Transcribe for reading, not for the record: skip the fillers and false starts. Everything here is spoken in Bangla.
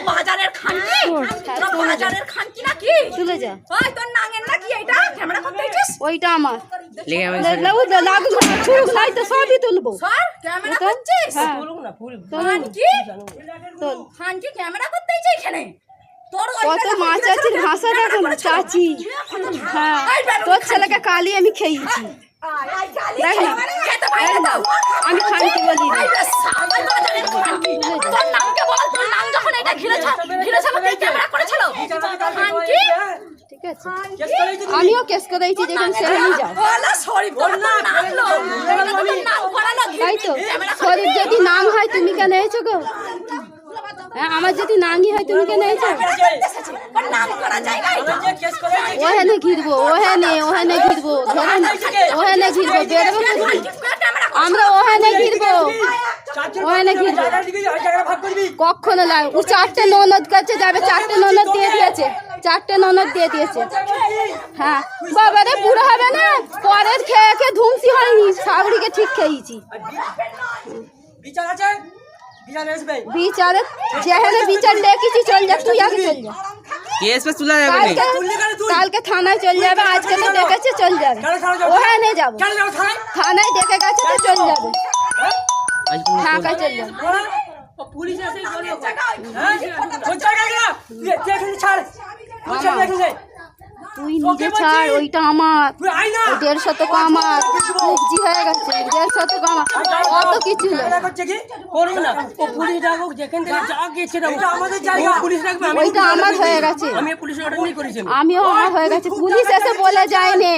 বাজারের খানকি বাজারের খানকি নাকি চলে যা ওই তোর নাঙের নাকি এটা ক্যামেরা করতে এসেছিস ওইটা আমার ছুড়ুক নাই তো সবই তুলবো স্যার ক্যামেরা করছিস তুলুক না ফুল খানকি খানকি ক্যামেরা করতে এসেছে এখানে তোর কত মা চাচির ভাষা দেখো না চাচি হ্যাঁ তোর ছেলেকে কালি আমি খেয়েছি দেখ না একদম আমি খানকি বলি না তোর নামকে বল তোর নাম যখন এটা ঘিরেছিল ক্যামেরা করেছিল খানকি ঠিক আছে আমিও কেস করেছি যেখানে সেখানেই যাও বলা সরি বল না নামলো নাম করানো তাই তো শরীর যদি নাম হয় তুমি কেন এসেছো গো হ্যাঁ আমার যদি নামই হয় তুমি কেন এসেছো নাম করা জায়গা ওখানে ঘিরবো ওখানে ঘিরবো ধরে না ওখানে ঘিরবো বেরোবো আমরা ওখানে ঘিরবো ওখানে ঘিরবো কখনো লাগে ও 4টে ননদ কাছে যাবে 4টে ননদ দিয়ে দিয়েছে 4টে ননদ দিয়ে দিয়েছে হ্যাঁ বাবারে পুরো হবে না পরের খেয়ে খেয়ে ধুমসি হয়নি সাবড়িকে ঠিক খেয়েছি বিচার আছে বিচার আসবে বিচারে যেখানে বিচার লেখেছি চল যা তুই আগে চল যা কেস पे तुला যাবে কালকে থানায় চল যাবে আজকে তো ডেকেছে চল যাবে ওখানে যাবো কেন যাও থানায় থানায় ডেকে গেছে তো চল যাবে ঢাকায় চল যাবে পুলিশ এসে বলল হ্যাঁ কোন জায়গায় গেল দেখে ছাড় আচ্ছা দেখে তুই নিজে ছাড় ওইটা আমার তুই আই না 150 টাকা আমার জি হয়ে গেছে 150 টাকা আমার অত কিছু না এটা করছে কি করব না ও পুলিশ ডাকুক যেখান থেকে যা গেছে না এটা আমাদের জায়গা পুলিশ রাখবে ওইটা আমার হয়ে গেছে আমি পুলিশ অর্ডার নিয়ে করেছি আমিও আমার হয়ে গেছে পুলিশ এসে বলে যায় না